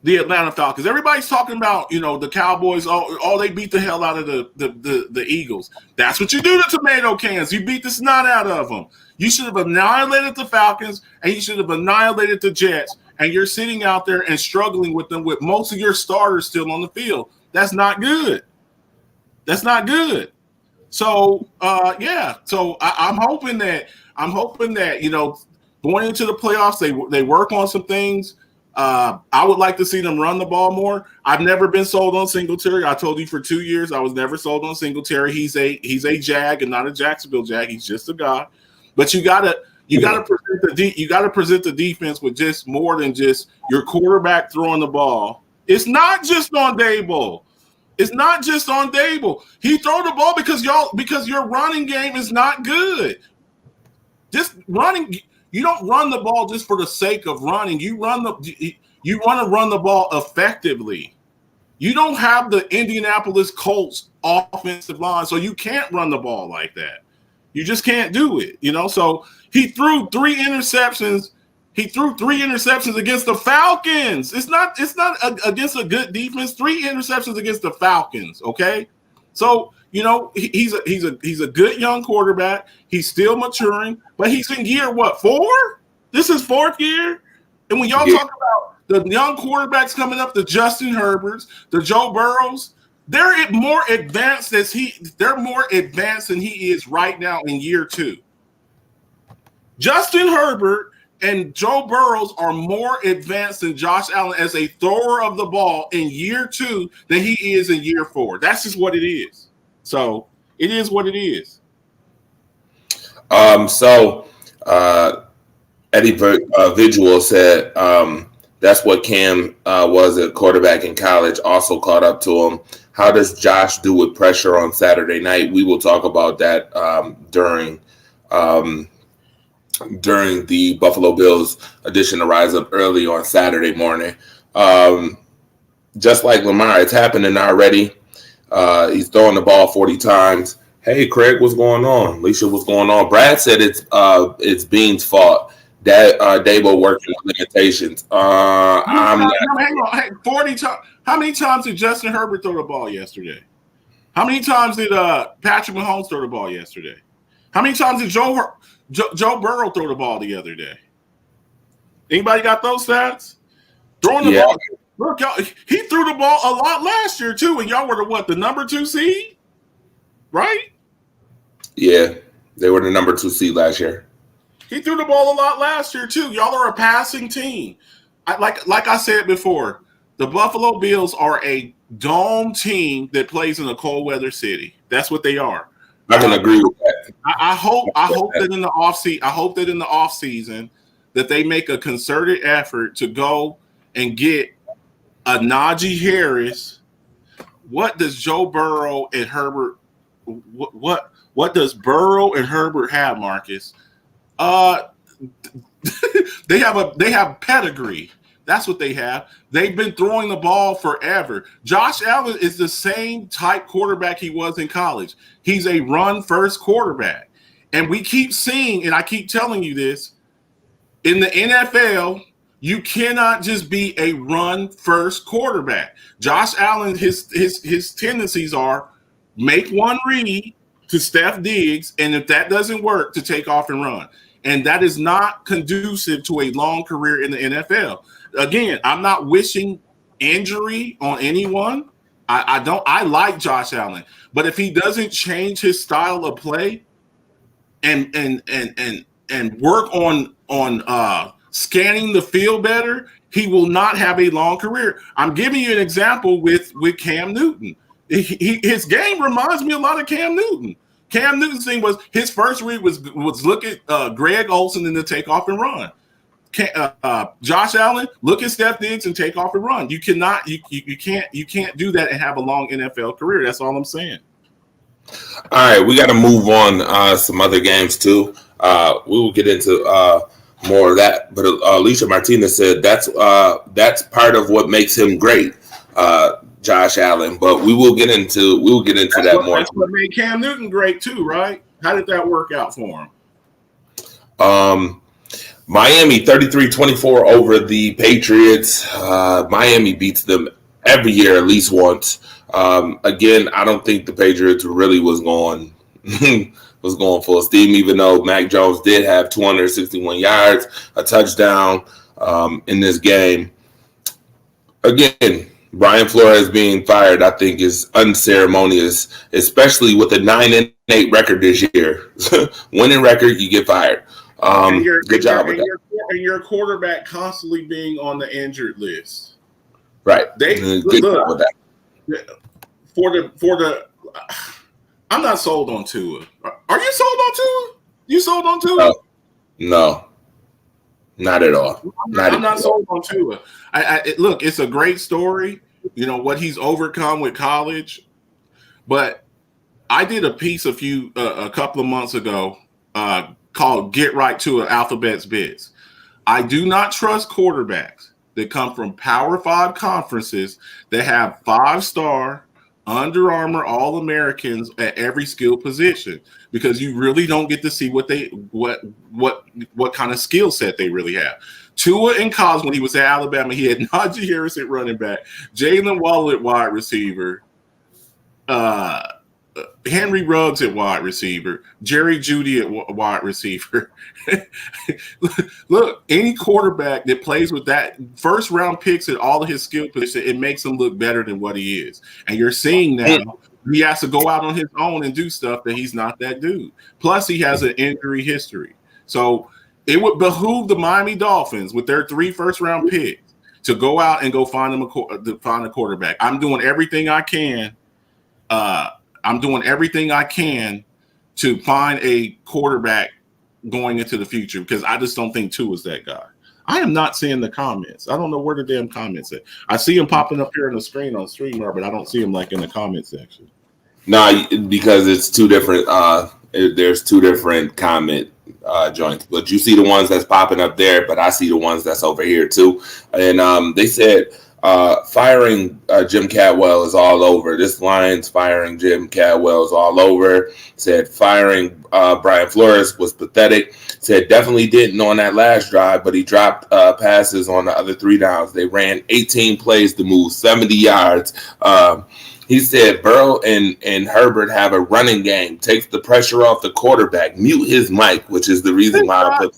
the Atlanta Falcons. Everybody's talking about, the Cowboys. Oh, they beat the hell out of the Eagles. That's what you do to tomato cans. You beat the snot out of them. You should have annihilated the Falcons, and you should have annihilated the Jets. And you're sitting out there and struggling with them with most of your starters still on the field. That's not good. That's not good. So, So I'm hoping that going into the playoffs, they work on some things. I would like to see them run the ball more. I've never been sold on Singletary. I told you for 2 years I was never sold on Singletary. He's a Jag and not a Jacksonville Jag. He's just a guy. But you gotta present the defense with just more than just your quarterback throwing the ball. It's not just on Daboll. It's not just on Daboll. He throw the ball because your running game is not good. Just running. You don't run the ball just for the sake of running. You want to run the ball effectively. You don't have the Indianapolis Colts offensive line, so you can't run the ball like that. You just can't do it, So he threw 3 interceptions. He threw 3 interceptions against the Falcons. It's not against a good defense. 3 interceptions against the Falcons. Okay, so he's a good young quarterback. He's still maturing, but he's in year 4? This is 4th year. And when y'all talk about the young quarterbacks coming up, the Justin Herberts, the Joe Burrows, they're more advanced than he is right now in year 2. Justin Herbert and Joe Burrows are more advanced than Josh Allen as a thrower of the ball in year 2 than he is in year 4. That's just what it is. So it is what it is. Eddie Visual said that's what Cam was at quarterback in college. Also caught up to him. How does Josh do with pressure on Saturday night? We will talk about that during the Buffalo Bills edition to Rise Up Early on Saturday morning. Just like Lamar, it's happening already. He's throwing the ball 40 times. Hey, Craig, what's going on? Alicia, what's going on? Brad said it's Bean's fault. Daboll working on limitations. Hang on. 40 times. How many times did Justin Herbert throw the ball yesterday? How many times did Patrick Mahomes throw the ball yesterday? How many times did Joe Burrow throw the ball the other day? Anybody got those stats? Throwing the ball. Look, he threw the ball a lot last year too, and y'all were the number 2 seed, right? Yeah, they were the number 2 seed last year. He threw the ball a lot last year too. Y'all are a passing team. Like I said before, the Buffalo Bills are a dome team that plays in a cold weather city. That's what they are. I can agree with that. I hope that in the offseason that they make a concerted effort to go and get a Najee Harris. What does Joe Burrow and Herbert? What does Burrow and Herbert have, Marcus? They have pedigree. That's what they have. They've been throwing the ball forever. Josh Allen is the same type quarterback he was in college. He's a run-first quarterback. And we keep seeing, and I keep telling you this, in the NFL, you cannot just be a run-first quarterback. Josh Allen, his tendencies are make one read to Steph Diggs, and if that doesn't work, to take off and run. And that is not conducive to a long career in the NFL. Again, I'm not wishing injury on anyone. I don't. I like Josh Allen, but if he doesn't change his style of play and work on scanning the field better, he will not have a long career. I'm giving you an example with Cam Newton. His game reminds me a lot of Cam Newton. Cam Newton's thing was his first read was look at Greg Olsen and then take off and run. Josh Allen, look at Steph Diggs and take off and run. You cannot, you can't do that and have a long NFL career. That's all I'm saying. All right, we got to move on. Some other games too. We will get into more of that. But Alicia Martinez said that's part of what makes him great, Josh Allen. But we will get into that more. That's what made Cam Newton great too, right? How did that work out for him? Miami 33-24 over the Patriots. Miami beats them every year at least once. Again, I don't think the Patriots really was going full steam, even though Mac Jones did have 261 yards, a touchdown in this game. Again, Brian Flores being fired, I think, is unceremonious, especially with a 9-8 record this year. Winning record, you get fired. Good job with that. And your quarterback constantly being on the injured list. Right. Good job with that. For the I'm not sold on Tua. Are you sold on Tua? You sold on Tua? No. Not at all. I'm not sold on Tua. Look, it's a great story, what he's overcome with college. But I did a piece a couple of months ago called Get Right to It, Alphabet's Bits. I do not trust quarterbacks that come from Power 5 conferences that have 5-star Under Armour All-Americans at every skill position, because you really don't get to see what kind of skill set they really have. Tua in college, when he was at Alabama, he had Najee Harris at running back, Jalen Waddle at wide receiver, Henry Ruggs at wide receiver, Jerry Jeudy at wide receiver. Look, any quarterback that plays with that first round picks at all of his skill positions, it makes him look better than what he is. And you're seeing now he has to go out on his own and do stuff that he's not that dude. Plus, he has an injury history. So it would behoove the Miami Dolphins with their 3 first-round picks to go out and go find a quarterback. I'm doing everything I can. To find a quarterback going into the future, because I just don't think Tua is that guy. I am not seeing the comments. I don't know where the damn comments are. I see them popping up here on the screen on StreamYard, but I don't see them like in the comment section. No, because it's two different. There's 2 different comment joints, but you see the ones that's popping up there, but I see the ones that's over here too. And they said firing Jim Caldwell is all over. This Lions firing Jim Caldwell is all over. Said firing Brian Flores was pathetic. Said definitely didn't on that last drive, but he dropped passes on the other 3 downs. They ran 18 plays to move 70 yards. He said Burrow and Herbert have a running game, takes the pressure off the quarterback, mute his mic, which is the reason why I put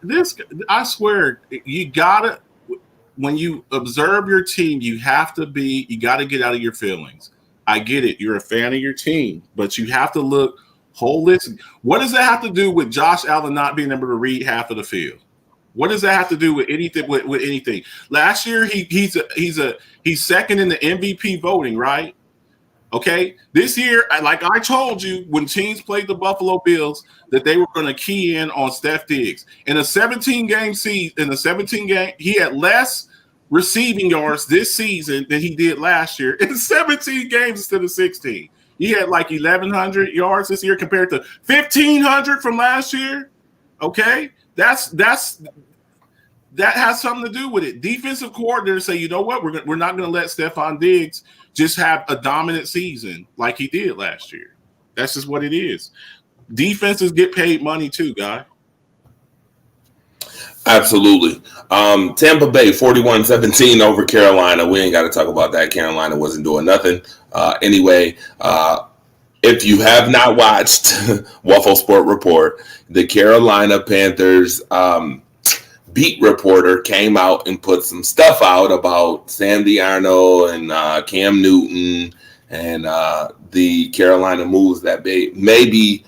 this. I swear, you gotta, when you observe your team, you got to get out of your feelings. I get it. You're a fan of your team, but you have to look holistic. What does that have to do with Josh Allen not being able to read half of the field? What does that have to do with anything? With anything? Last year, he's second in the MVP voting, right? Okay. This year, like I told you, when teams played the Buffalo Bills, that they were going to key in on Steph Diggs. In a 17-game season, he had less receiving yards this season than he did last year in 17 games instead of 16. He had like 1,100 yards this year compared to 1,500 from last year. Okay, that has something to do with it. Defensive coordinators say, you know what, we're not going to let Stephon Diggs just have a dominant season like he did last year. That's just what it is. Defenses get paid money too, guy. Absolutely. Tampa Bay 41-17 over Carolina. We ain't got to talk about that. Carolina wasn't doing nothing. Anyway, if you have not watched Waffle Sport Report, the Carolina Panthers beat reporter came out and put some stuff out about Sam Darnold and Cam Newton and the Carolina moves that may be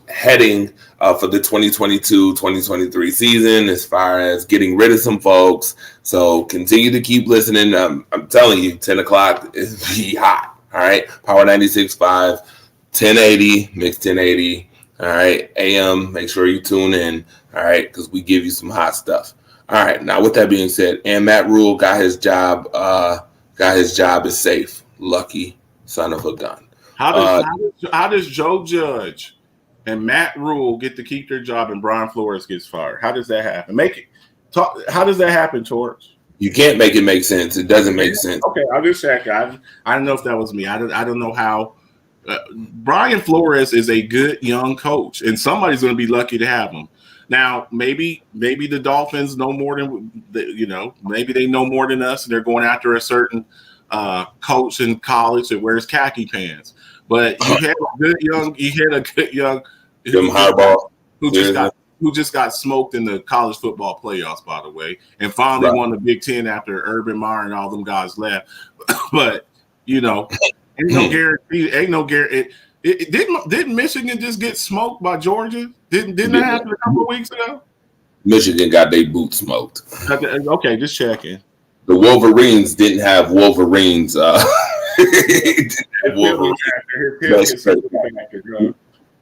heading for the 2022-2023 season as far as getting rid of some folks. So continue to keep listening. I'm telling you, 10 o'clock is be hot. All right. Power 96.5, 1080, mix 1080. All right. AM, make sure you tune in. All right. Because we give you some hot stuff. All right. Now, with that being said, and Matt Rule got his job is safe. Lucky son of a gun. How does Joe Judge and Matt Rule get to keep their job and Brian Flores gets fired? How does that happen? How does that happen, Torch? You can't make it make sense. It doesn't make sense. Okay, I'll just check. I don't know if that was me. I don't know how. Brian Flores is a good young coach, and somebody's going to be lucky to have him. Now, maybe the Dolphins know more than maybe they know more than us, and they're going after a certain coach in college that wears khaki pants. But you had a good young Jim Harbaugh who just got smoked in the college football playoffs, by the way, and finally won the Big Ten after Urban Meyer and all them guys left. But ain't no guarantee. Ain't no guarantee. Didn't Michigan just get smoked by Georgia? Didn't that happen a couple of weeks ago? Michigan got their boots smoked. Okay, just checking. The Wolverines didn't have Wolverines.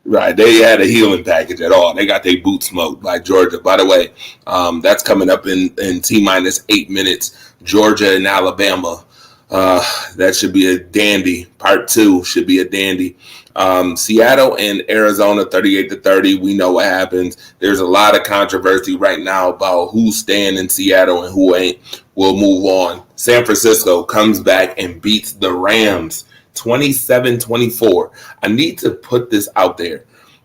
Right, they had a healing package at all. They got their boots smoked by Georgia. By the way, that's coming up in T-minus 8 minutes. Georgia and Alabama. That should be a dandy. Part 2 should be a dandy. Seattle and Arizona 38-30. We know what happens. There's a lot of controversy right now about who's staying in Seattle and who ain't. We'll move on. San Francisco comes back and beats the Rams 27-24. I need to put this out there.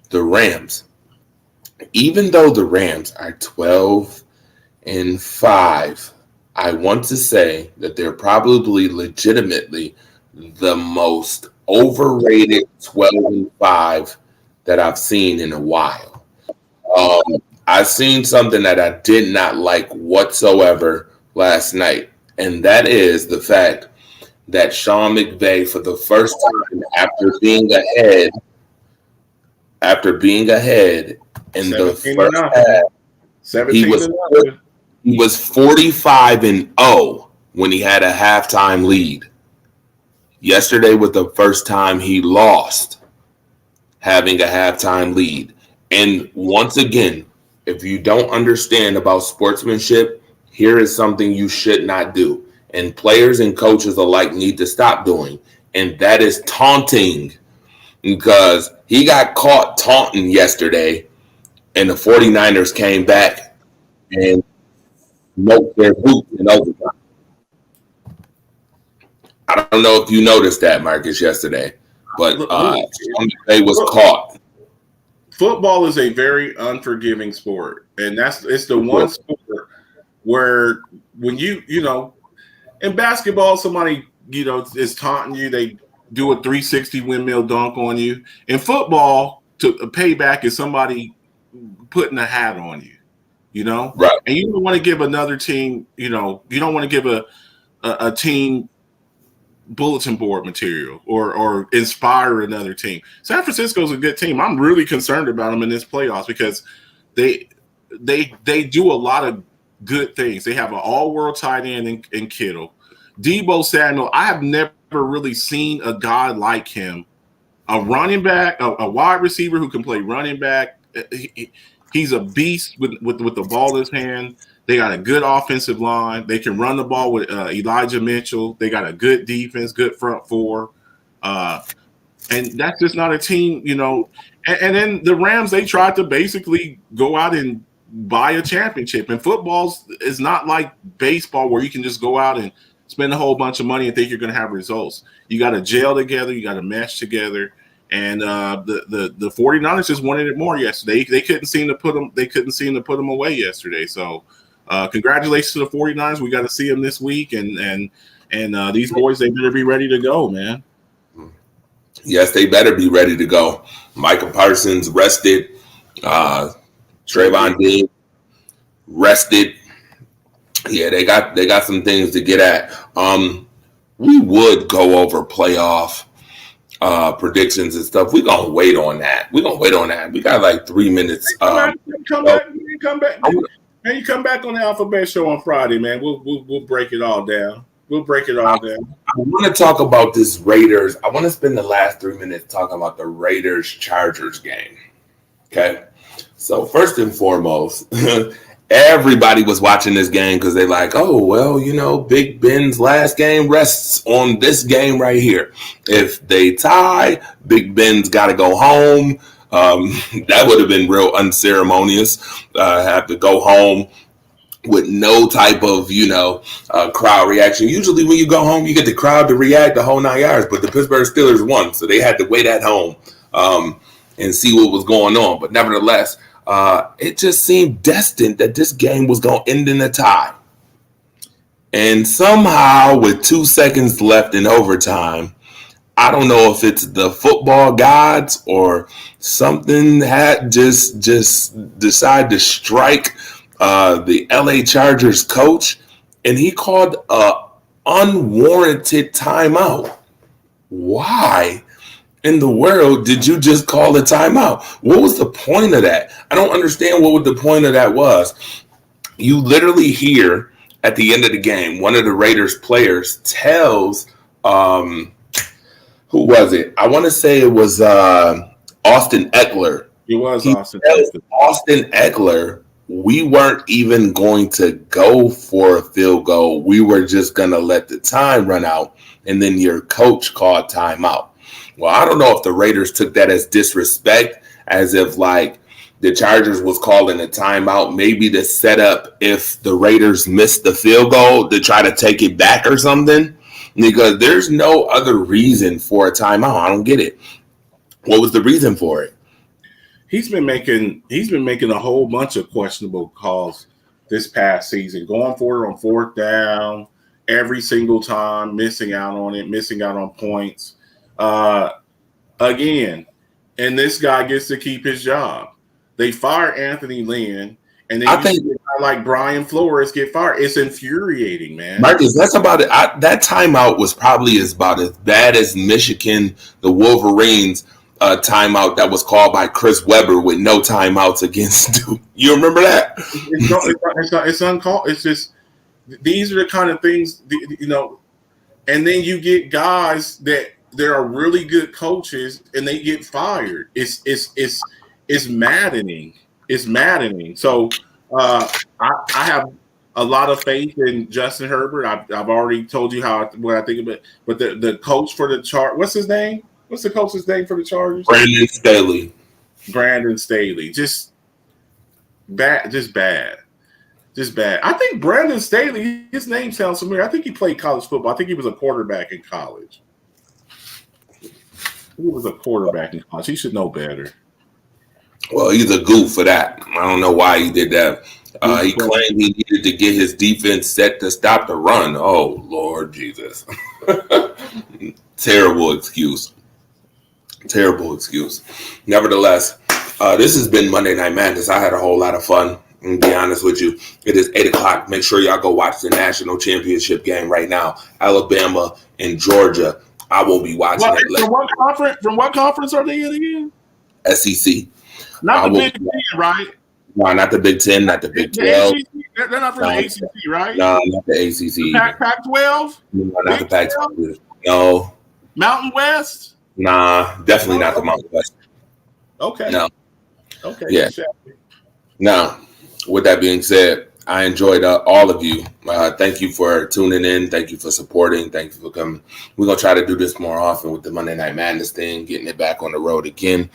The Rams, even though the Rams are 12-5, I want to say that they're probably legitimately the most overrated 12-5 that I've seen in a while. I've seen something that I did not like whatsoever last night, and that is the fact that Sean McVay, for the first time after being ahead in the first half, he was 45-0 when he had a halftime lead. Yesterday was the first time he lost having a halftime lead. And once again, if you don't understand about sportsmanship, here is something you should not do. And players and coaches alike need to stop doing. And that is taunting. Because he got caught taunting yesterday, and the 49ers came back and smoked their boots in overtime. I don't know if you noticed that, Marcus, yesterday, but they was caught. Football is a very unforgiving sport, and it's the one sport where when you in basketball, somebody is taunting you, they do a 360 windmill dunk on you. In football, to pay back is somebody putting a hat on you, right? And you don't want to give another team, you don't want to give a team bulletin board material or inspire another team. San Francisco is a good team. I'm really concerned about them in this playoffs because they do a lot of good things. They have an all-world tight end in Kittle. Deebo Samuel, I have never really seen a guy like him, a running back, a wide receiver who can play running back. He's a beast with the ball in his hand. They got a good offensive line. They can run the ball with Elijah Mitchell. They got a good defense, good front four. And that's just not a team, And then the Rams, they tried to basically go out and buy a championship. And football is not like baseball where you can just go out and spend a whole bunch of money and think you're going to have results. You got to gel together. You got to mesh together. And the 49ers just wanted it more yesterday. They couldn't seem to put them away yesterday. So congratulations to the 49ers. We got to see them this week. And these boys, they better be ready to go, man. Yes, they better be ready to go. Micah Parsons rested. Trayvon Diggs rested. Yeah, they got some things to get at. We would go over playoff predictions and stuff. We're gonna wait on that. We got like 3 minutes. Come back. Man, you come back on the Alphabet Show on Friday, man. We'll break it all down. I want to talk about this Raiders. I want to spend the last 3 minutes talking about the Raiders-Chargers game. Okay. So first and foremost, everybody was watching this game because they're like, oh, well, Big Ben's last game rests on this game right here. If they tie, Big Ben's got to go home. That would have been real unceremonious. Have to go home with no type of, crowd reaction. Usually when you go home, you get the crowd to react the whole 9 yards, but the Pittsburgh Steelers won, so they had to wait at home and see what was going on. But nevertheless, it just seemed destined that this game was going to end in a tie. And somehow, with 2 seconds left in overtime, I don't know if it's the football gods or something had just decided to strike the LA Chargers coach, and he called a unwarranted timeout. Why in the world did you just call a timeout? What was the point of that? I don't understand what the point of that was. You literally hear at the end of the game, one of the Raiders players tells, who was it? I want to say it was Austin Eckler. It was Austin Eckler, we weren't even going to go for a field goal. We were just going to let the time run out, and then your coach called timeout. Well, I don't know if the Raiders took that as disrespect, as if like the Chargers was calling a timeout, maybe to set up if the Raiders missed the field goal to try to take it back or something, because there's no other reason for a timeout. I don't get it. What was the reason for it? He's been making a whole bunch of questionable calls this past season, going for it on fourth down every single time, missing out on points. Again, and this guy gets to keep his job. They fire Anthony Lynn, and then like Brian Flores get fired. It's infuriating, man. Marcus, that's about it. That timeout was probably about as bad as Michigan, the Wolverines timeout that was called by Chris Webber with no timeouts against Duke. You remember that? It's uncalled. It's just these are the kind of things, and then you get guys that there are really good coaches and they get fired. It's maddening. It's maddening. So I have a lot of faith in Justin Herbert. I've already told you what I think of it. But the coach for the Chargers, what's his name? What's the coach's name for the Chargers? Brandon Staley. Just bad. I think Brandon Staley, his name sounds familiar. I think he played college football. I think he was a quarterback in college. He should know better. Well, he's a goof for that. I don't know why he did that. He claimed he needed to get his defense set to stop the run. Oh, Lord Jesus. Terrible excuse. Nevertheless, this has been Monday Night Madness. I had a whole lot of fun. To be honest with you, it is 8 o'clock. Make sure y'all go watch the national championship game right now. Alabama and Georgia. I will be watching it later. From what conference are they in again? SEC. Not the Big Ten, right? No, not the Big Ten, not the Big 12. They're not from the ACC, right? No, not the ACC. Pac-12? No, not the Pac-12. No. Mountain West? Nah, definitely not the Mountain West. Okay. No. Okay. Yeah. Now, with that being said, I enjoyed all of you. Thank you for tuning in. Thank you for supporting. Thank you for coming. We're going to try to do this more often with the Monday Night Madness thing, getting it back on the road again.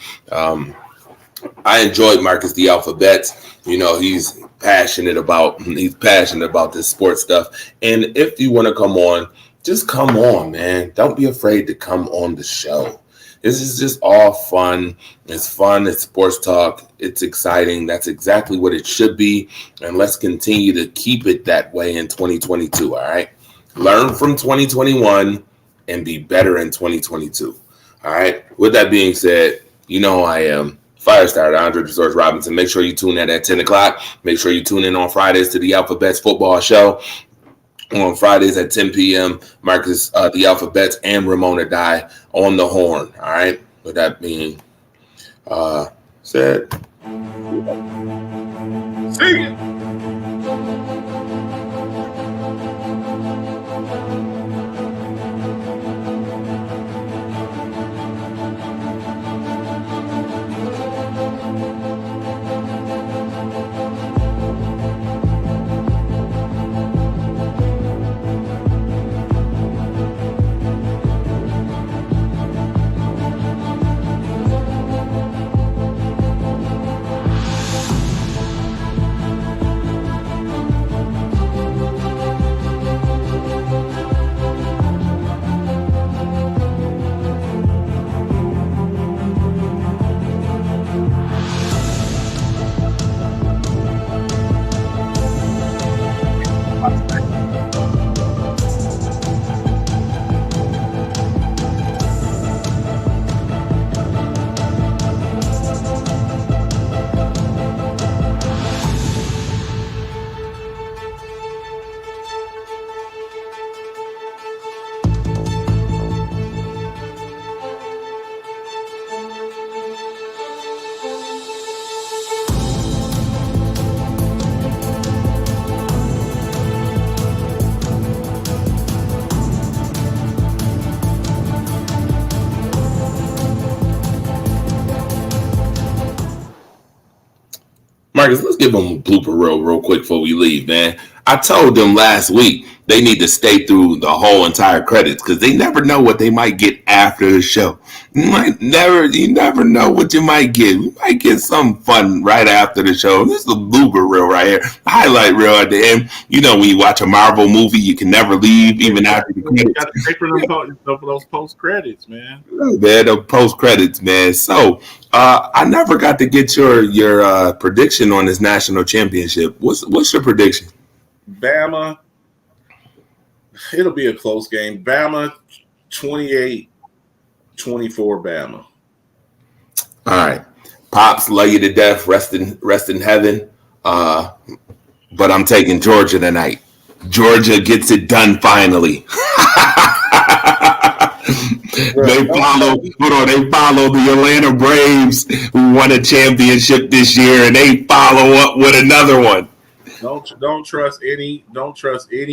I enjoyed Marcus the Alphabet. He's passionate about this sports stuff. And if you want to come on, just come on, man. Don't be afraid to come on the show. This is just all fun. It's fun. It's sports talk. It's exciting. That's exactly what it should be. And let's continue to keep it that way in 2022. All right. Learn from 2021 and be better in 2022. All right. With that being said, you know who I am. Fire starter Andre George Robinson. Make sure you tune in at 10 o'clock. Make sure you tune in on Fridays to the Alphabets Football Show. On Fridays at 10 p.m., Marcus, the Alphabets, and Ramona Die on the horn. All right. With that being said, see ya. Marcus, let's give them a blooper reel real quick before we leave, man. I told them last week they need to stay through the whole entire credits because they never know what they might get after the show. You never know what you might get. You might get something fun right after the show. This is a blooper reel right here, highlight reel at the end. You know, when you watch a Marvel movie, you can never leave even after the credits. You got to pay for those post credits, man. Man, the post credits, man. So I never got to get your prediction on this national championship. What's your prediction? Bama. It'll be a close game. Bama 28-24 Bama. All right. Pops, love you to death. Rest in heaven. But I'm taking Georgia tonight. Georgia gets it done finally. They follow the Atlanta Braves who won a championship this year, and they follow up with another one. Don't trust any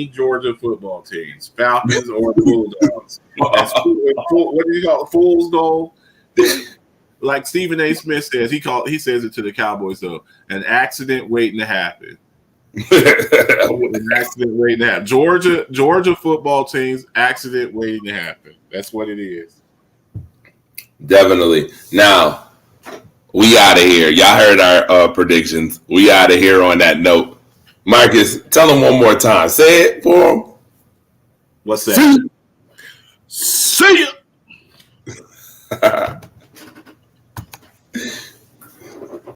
Georgia football teams, Falcons or Bulldogs. What do you call it? Fool's gold? Like Stephen A. Smith says, he says it to the Cowboys though. An accident waiting to happen. An accident waiting to happen. Georgia football teams, accident waiting to happen. That's what it is. Definitely. Now we out of here. Y'all heard our predictions. We out of here on that note. Marcus, tell them one more time. Say it for them. What's that? See ya.